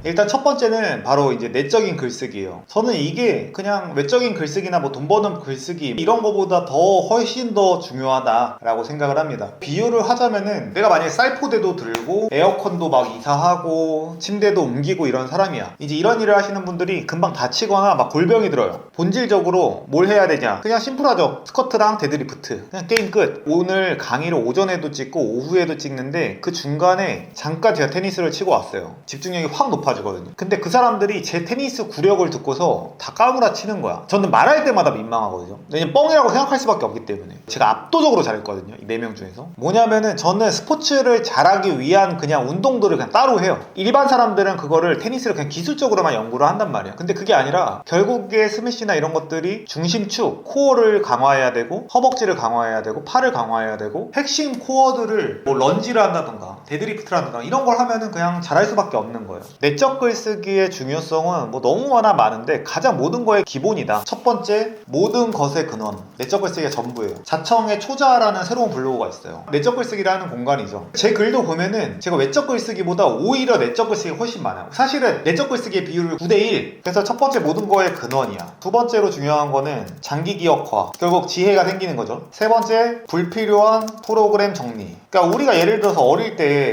일단 첫 번째는 바로 이제 내적인 글쓰기예요. 저는 이게 그냥 외적인 글쓰기나 뭐 돈 버는 글쓰기 이런 거보다 훨씬 더 중요하다라고 생각을 합니다. 비유를 하자면은 내가 만약에 쌀포대도 들고 에어컨도 막 이사하고 침대도 옮기고 이런 사람이야. 이제 이런 일을 하시는 분들이 금방 다치거나 막 골병이 들어요. 본질적으로 뭘 해야 되냐? 그냥 심플하죠. 스쿼트랑 데드리프트. 그냥 게임 끝. 오늘 강의를 오전에도 찍고 오후에도 찍는데 그 중간에 잠깐 제가 테니스를 치고 왔어요. 집중력이 확 높아지거든요. 근데 그 사람들이 제 테니스 구력을 듣고서 다 까무라치는 거야. 저는 말할 때마다 민망하거든요. 왜냐면 뻥이라고 생각할 수밖에 없기 때문에. 제가 압도적으로 잘했거든요. 이 4명 중에서. 뭐냐면은 저는 스포츠를 잘하기 위한 그냥 운동들을 그냥 따로 해요. 일반 사람들은 그거를 테니스를 그냥 기술적으로만 연구를 한단 말이야. 근데 그게 아니라 결국에 스매시나 이런 것들이 중심축, 코어를 강화해야 되고 허벅지를 강화해야 되고 팔을 강화해야 되고 핵심 코어들을 뭐 런지를 한다던가 데드리프트를 한다던가 이런 걸 하면은 그냥 잘할 수밖에 없는 거예요. 내적 글쓰기의 중요성은 뭐 너무나 많은데 가장 모든 거의 기본이다. 첫 번째, 모든 것의 근원. 내적 글쓰기가 전부예요. 자청의 초자라는 새로운 블로그가 있어요. 내적 글쓰기라는 공간이죠. 제 글도 보면은 제가 외적 글쓰기보다 오히려 내적 글쓰기가 훨씬 많아요. 사실은 내적 글쓰기의 비율을 9대1. 그래서 첫 번째 모든 거의 근원이야. 두 번째로 중요한 거는 장기 기억화. 결국 지혜가 생기는 거죠. 세 번째, 불필요한 프로그램 정리. 그러니까 우리가 예를 들어서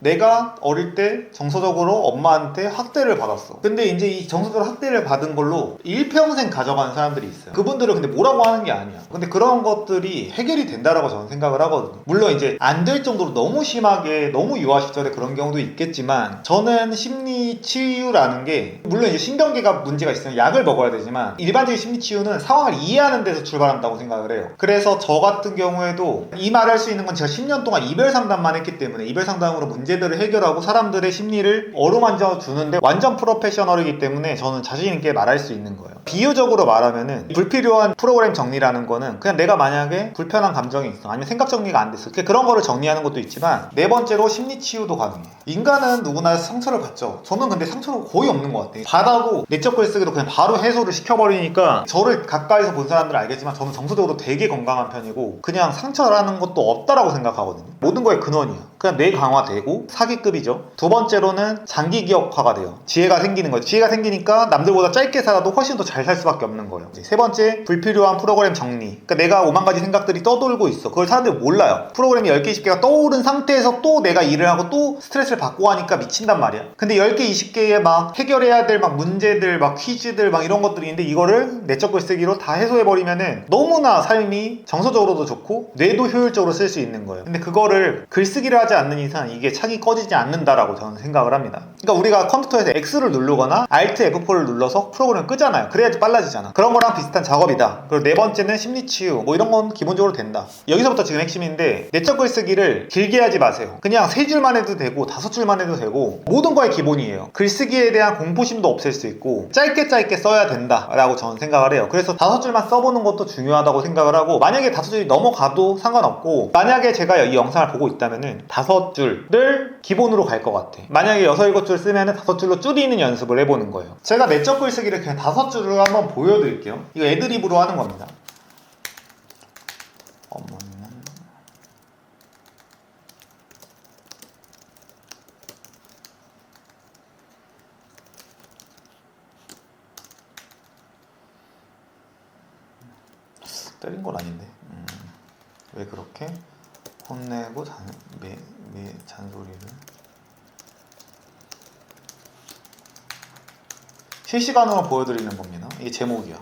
내가 어릴 때 정서적으로 엄마한테 학대를 받았어. 근데 이제 이 정서적으로 학대를 받은 걸로 일평생 가져가는 사람들이 있어요. 그분들은 근데 뭐라고 하는 게 아니야. 근데 그런 것들이 해결이 된다라고 저는 생각을 하거든요. 물론 이제 안 될 정도로 너무 심하게 너무 유아 시절에 그런 경우도 있겠지만 저는 심리 치유라는 게 물론 이제 신경계가 문제가 있으면 약을 먹어야 되지만 일반적인 심리 치유는 상황을 이해하는 데서 출발한다고 생각을 해요. 그래서 저 같은 경우에도 이 말을 할 수 있는 건 제가 10년 동안 이별 상담만 했기 때문에 이별 상담으로 문제들을 해결하고 사람들의 심리를 어루만져 주는데 완전 프로페셔널이기 때문에 저는 자신 있게 말할 수 있는 거예요. 비유적으로 말하면은 불필요한 프로그램 정리라는 거는 그냥 내가 만약에 불편한 감정이 있어 아니면 생각 정리가 안 됐어 그런 거를 정리하는 것도 있지만 네 번째로 심리 치유도 가능해. 인간은 누구나 상처를 받죠. 저는 근데 상처가 거의 없는 것 같아요. 받아도 내적 글쓰기로 그냥 바로 해소를 시켜버리니까 저를 가까이서 본 사람들은 알겠지만 저는 정서적으로 되게 건강한 편이고 그냥 상처라는 것도 없다라고 생각하거든요. 모든 거의 근원이야. 그냥 뇌 강화되고 사기급이죠. 두 번째로는 장기 기억화가 돼요. 지혜가 생기는 거죠. 지혜가 생기니까 남들보다 짧게 살아도 훨씬 더 잘 살 수밖에 없는 거예요. 세 번째, 불필요한 프로그램 정리. 그러니까 내가 5만 가지 생각들이 떠돌고 있어. 그걸 사람들이 몰라요. 프로그램이 10개, 20개가 떠오른 상태에서 또 내가 일을 하고 또 스트레스를 받고 하니까 미친단 말이야. 근데 10개, 20개의 막 해결해야 될 막 문제들, 막 퀴즈들 막 이런 것들이 있는데 이거를 내적 글쓰기로 다 해소해버리면은 너무나 삶이 정서적으로도 좋고 뇌도 효율적으로 쓸 수 있는 거예요. 근데 그거를 글쓰기를 하지 않는 이상 이게 창이 꺼지지 않는다라고 저는 생각을 합니다. 그러니까 우리가 컴퓨터에서 X를 누르거나 Alt F4를 눌러서 프로그램을 끄잖아요. 그래야지 빨라지잖아. 그런 거랑 비슷한 작업이다. 그리고 네 번째는 심리치유. 뭐 이런 건 기본적으로 된다. 여기서부터 지금 핵심인데 내적 글쓰기를 길게 하지 마세요. 그냥 3줄만 해도 되고 5줄만 해도 되고 모든 거의 기본이에요. 글쓰기에 대한 공포심도 없앨 수 있고 짧게 써야 된다라고 저는 생각을 해요. 그래서 5줄만 써보는 것도 중요하다고 생각을 하고 만약에 5줄이 넘어가도 상관없고 만약에 제가 이 영상을 보고 있다면은 5줄을 기본으로 갈 것 같아. 만약에 6, 7줄 쓰면은 5줄로 줄이는 연습을 해보는 거예요. 제가 내적 글쓰기를 그냥 5줄로 한번 보여드릴게요. 이거 애드립으로 하는 겁니다. 어머니는 때린 건 아닌데 왜 그렇게 혼내고 잔소리를 실시간으로 보여드리는 겁니다. 이게 제목이야.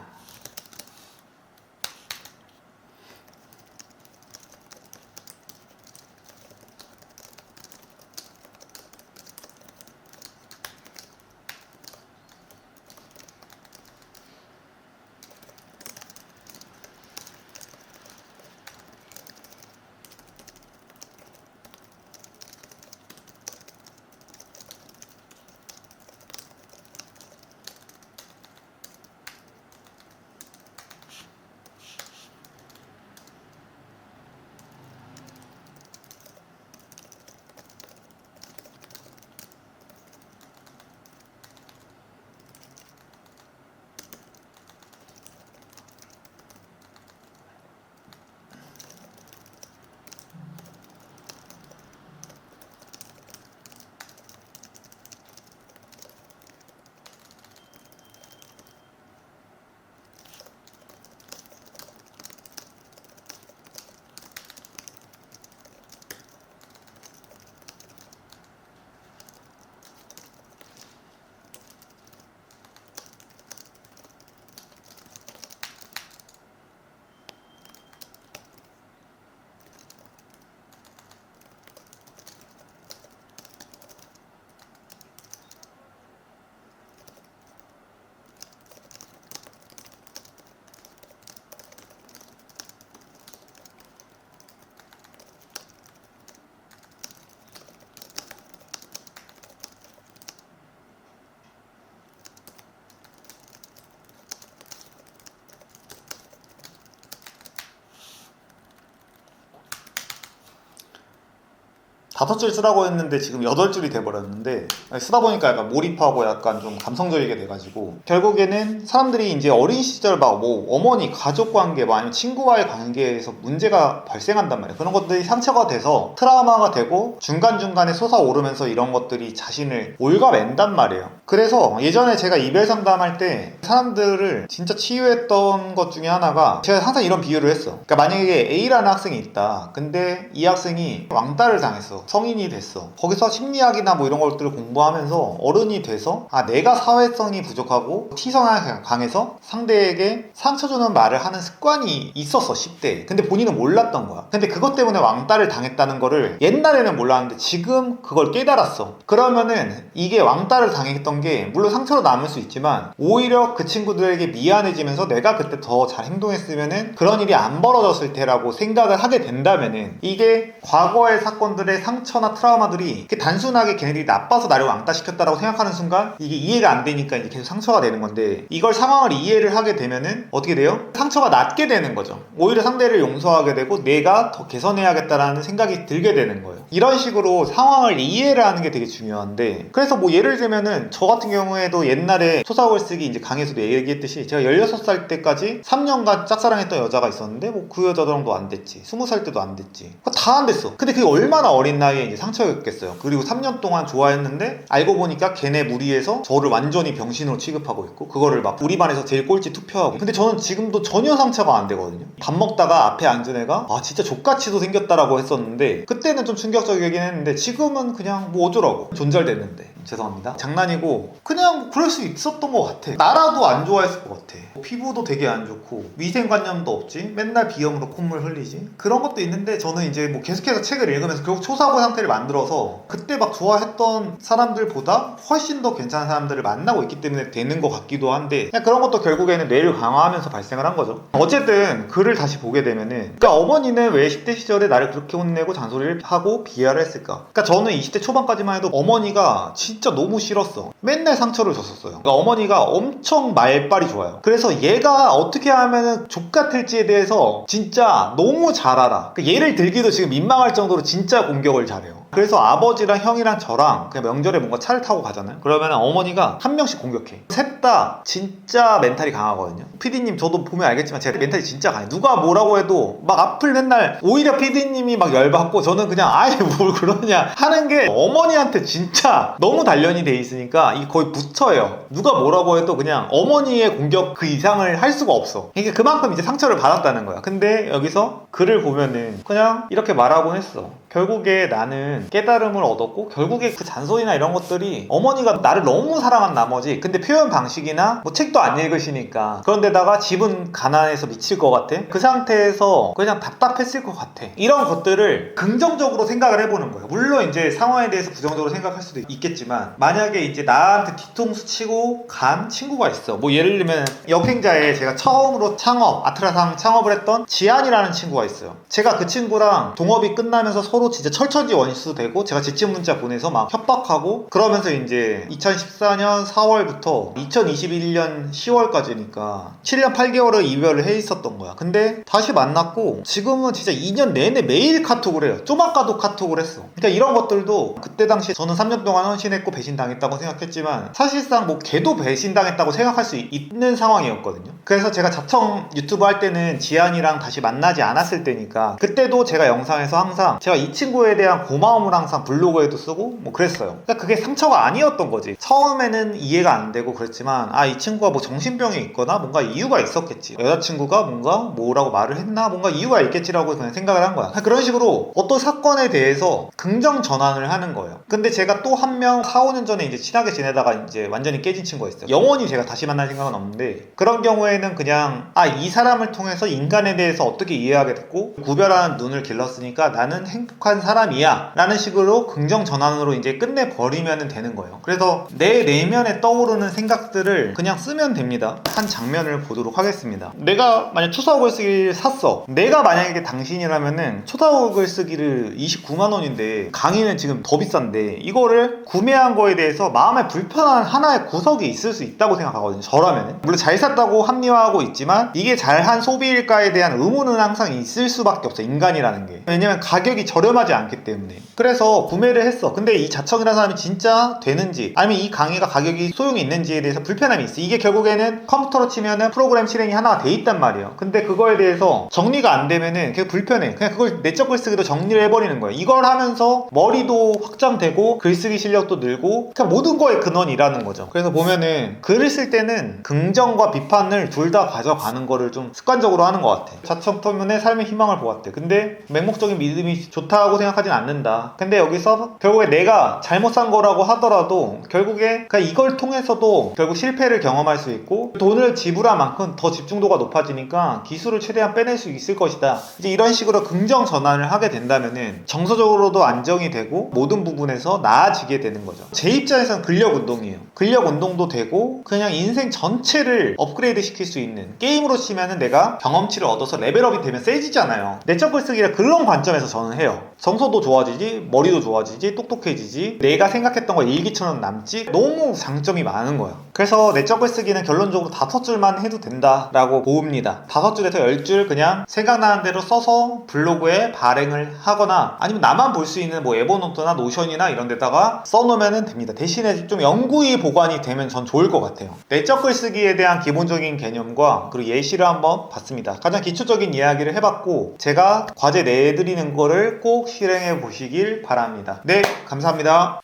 5줄 쓰라고 했는데 지금 8줄이 돼버렸는데, 쓰다 보니까 약간 몰입하고 약간 좀 감성적이게 돼가지고 결국에는 사람들이 이제 어린 시절 막 뭐 어머니 가족 관계 뭐 아니면 친구와의 관계에서 문제가 발생한단 말이에요. 그런 것들이 상처가 돼서 트라우마가 되고 중간중간에 솟아오르면서 이런 것들이 자신을 옭아맨단 말이에요. 그래서 예전에 제가 이별 상담할 때 사람들을 진짜 치유했던 것 중에 하나가, 제가 항상 이런 비유를 했어. 그러니까 만약에 A라는 학생이 있다. 근데 이 학생이 왕따를 당했어. 성인이 됐어. 거기서 심리학이나 뭐 이런 것들을 공부하면서 어른이 돼서 내가 사회성이 부족하고 T성향이 강해서 상대에게 상처 주는 말을 하는 습관이 있었어, 10대에. 근데 본인은 몰랐던 거야. 근데 그것 때문에 왕따를 당했다는 거를 옛날에는 몰랐는데 지금 그걸 깨달았어. 그러면은 이게 왕따를 당했던 게 물론 상처로 남을 수 있지만 오히려 그 친구들에게 미안해지면서 내가 그때 더 잘 행동했으면은 그런 일이 안 벌어졌을 테라고 생각을 하게 된다면은, 이게 과거의 사건들의 상처나 트라우마들이 단순하게 걔네들이 나빠서 나를 왕따시켰다라고 생각하는 순간 이게 이해가 안 되니까 이제 계속 상처가 되는 건데, 이걸 상황을 이해를 하게 되면은 어떻게 돼요? 상처가 낫게 되는 거죠. 오히려 상대를 용서하게 되고 내가 더 개선해야겠다라는 생각이 들게 되는 거예요. 이런 식으로 상황을 이해를 하는 게 되게 중요한데, 그래서 뭐 예를 들면은 저 같은 경우에도 옛날에 초사글쓰기 이제 강의에서도 얘기했듯이 제가 16살 때까지 3년간 짝사랑했던 여자가 있었는데 뭐 그 여자랑도 안 됐지, 20살 때도 안 됐지, 다 안 됐어. 근데 그게 얼마나 어린 나이에 이제 상처였겠어요. 그리고 3년 동안 좋아했는데 알고 보니까 걔네 무리에서 저를 완전히 병신으로 취급하고 있고, 그거를 막 우리 반에서 제일 꼴찌 투표하고. 근데 저는 지금도 전혀 상처가 안 되거든요. 밥 먹다가 앞에 앉은 애가 진짜 족같이도 생겼다라고 했었는데 그때는 좀 충격적이긴 했는데 지금은 그냥 뭐 어쩌라고, 존잘됐는데. 죄송합니다. 장난이고 그냥 그럴 수 있었던 것 같아. 나라도 안 좋아했을 것 같아. 피부도 되게 안 좋고 위생관념도 없지, 맨날 비염으로 콧물 흘리지, 그런 것도 있는데 저는 이제 뭐 계속해서 책을 읽으면서 결국 초사고 상태를 만들어서 그때 막 좋아했던 사람들보다 훨씬 더 괜찮은 사람들을 만나고 있기 때문에 되는 것 같기도 한데, 그냥 그런 것도 결국에는 뇌를 강화하면서 발생을 한 거죠. 어쨌든 글을 다시 보게 되면은, 그러니까 어머니는 왜 10대 시절에 나를 그렇게 혼내고 잔소리를 하고 비하를 했을까? 그러니까 저는 20대 초반까지만 해도 어머니가 진짜 너무 싫었어. 맨날 상처를 줬었어요. 그러니까 어머니가 엄청 말빨이 좋아요. 그래서 얘가 어떻게 하면은 족같을지에 대해서 진짜 너무 잘 알아. 그러니까 얘를 들기도 지금 민망할 정도로 진짜 공격을 잘해요. 그래서 아버지랑 형이랑 저랑 그냥 명절에 뭔가 차를 타고 가잖아요. 그러면 어머니가 한 명씩 공격해. 셋 다 진짜 멘탈이 강하거든요. PD님 저도 보면 알겠지만 제 멘탈이 진짜 강해. 누가 뭐라고 해도 막 앞을 맨날, 오히려 PD님이 막 열받고 저는 그냥 아예 뭘 그러냐 하는 게, 어머니한테 진짜 너무 단련이 돼 있으니까 이게 거의 부처예요. 누가 뭐라고 해도 그냥 어머니의 공격 그 이상을 할 수가 없어. 이게 그만큼 이제 상처를 받았다는 거야. 근데 여기서 글을 보면은 그냥 이렇게 말하곤 했어. 결국에 나는 깨달음을 얻었고, 결국에 그 잔소리나 이런 것들이 어머니가 나를 너무 사랑한 나머지, 근데 표현 방식이나 뭐 책도 안 읽으시니까, 그런데다가 집은 가난해서 미칠 것 같아, 그 상태에서 그냥 답답했을 것 같아, 이런 것들을 긍정적으로 생각을 해보는 거예요. 물론 이제 상황에 대해서 부정적으로 생각할 수도 있겠지만, 만약에 이제 나한테 뒤통수 치고 간 친구가 있어. 뭐 예를 들면 역행자에 제가 처음으로 아트라상 창업을 했던 지안이라는 친구가 있어요. 제가 그 친구랑 동업이 끝나면서 서로 진짜 철천지 원수 되고, 제가 지침 문자 보내서 막 협박하고, 그러면서 이제 2014년 4월부터 2021년 10월까지니까 7년 8개월을 이별을 해 있었던 거야. 근데 다시 만났고 지금은 진짜 2년 내내 매일 카톡을 해요. 좀 아까도 카톡을 했어. 그러니까 이런 것들도, 그때 당시 저는 3년 동안 헌신했고 배신당했다고 생각했지만 사실상 뭐 걔도 배신당했다고 생각할 수 있는 상황이었거든요. 그래서 제가 자청 유튜브 할 때는 지안이랑 다시 만나지 않았을 때니까, 그때도 제가 영상에서 항상 제가 이 친구에 대한 고마움을 항상 블로그에도 쓰고 뭐 그랬어요. 그러니까 그게 상처가 아니었던 거지. 처음에는 이해가 안 되고 그랬지만, 이 친구가 뭐 정신병이 있거나 뭔가 이유가 있었겠지, 여자친구가 뭔가 뭐라고 말을 했나, 뭔가 이유가 있겠지라고 그냥 생각을 한 거야. 그런 식으로 어떤 사건에 대해서 긍정 전환을 하는 거예요. 근데 제가 또 한 명 4, 5년 전에 이제 친하게 지내다가 이제 완전히 깨진 친구가 있어요. 영원히 제가 다시 만날 생각은 없는데, 그런 경우에는 그냥 이 사람을 통해서 인간에 대해서 어떻게 이해하게 됐고 구별하는 눈을 길렀으니까 나는 행복한 사람이야 라는 식으로 긍정 전환으로 이제 끝내버리면 되는 거예요. 그래서 내 내면에 떠오르는 생각들을 그냥 쓰면 됩니다. 한 장면을 보도록 하겠습니다. 내가 만약 초사호 글쓰기를 샀어. 내가 만약에 당신이라면은 초사호 글쓰기를 29만원인데 강의는 지금 더 비싼데 이거를 구매한 거에 대해서 마음에 불편한 하나의 구석이 있을 수 있다고 생각하거든요. 저라면은. 물론 잘 샀다고 합리화하고 있지만 이게 잘한 소비일까에 대한 의문은 항상 있을 수밖에 없어, 인간이라는 게. 왜냐면 가격이 저렴 저렴하지 않기 때문에. 그래서 구매를 했어. 근데 이 자청이라는 사람이 진짜 되는지 아니면 이 강의가 가격이 소용이 있는지에 대해서 불편함이 있어. 이게 결국에는 컴퓨터로 치면은 프로그램 실행이 하나가 돼 있단 말이에요. 근데 그거에 대해서 정리가 안 되면은 그게 불편해. 그냥 그걸 내적 글쓰기도 정리를 해버리는 거예요. 이걸 하면서 머리도 확장되고 글쓰기 실력도 늘고 그냥 모든 거의 근원이라는 거죠. 그래서 보면은 글을 쓸 때는 긍정과 비판을 둘 다 가져가는 거를 좀 습관적으로 하는 것 같아. 자청 때문에 삶의 희망을 보았대. 근데 맹목적인 믿음이 좋다고 생각하진 않는다. 근데 여기서 결국에 내가 잘못 산 거라고 하더라도 결국에 그냥 이걸 통해서도 결국 실패를 경험할 수 있고 돈을 지불한 만큼 더 집중도가 높아지니까 기술을 최대한 빼낼 수 있을 것이다. 이제 이런 식으로 긍정 전환을 하게 된다면은 정서적으로도 안정이 되고 모든 부분에서 나아지게 되는 거죠. 제 입장에서는 근력 운동이에요. 근력 운동도 되고 그냥 인생 전체를 업그레이드 시킬 수 있는, 게임으로 치면은 내가 경험치를 얻어서 레벨업이 되면 세지잖아요. 내적 글쓰기를 그런 관점에서 저는 해요. 정서도 좋아지지, 머리도 좋아지지, 똑똑해지지, 내가 생각했던 거 일기처럼 남지. 너무 장점이 많은 거예요. 그래서 내적 글쓰기는 결론적으로 5줄만 해도 된다라고 봅니다. 5줄에서 10줄 그냥 생각나는 대로 써서 블로그에 발행을 하거나 아니면 나만 볼 수 있는 뭐 에버노트나 노션이나 이런 데다가 써놓으면 됩니다. 대신에 좀 영구히 보관이 되면 전 좋을 것 같아요. 내적 글쓰기에 대한 기본적인 개념과 그리고 예시를 한번 봤습니다. 가장 기초적인 이야기를 해봤고 제가 과제 내드리는 거를 꼭 실행해 보시길 바랍니다. 네, 감사합니다.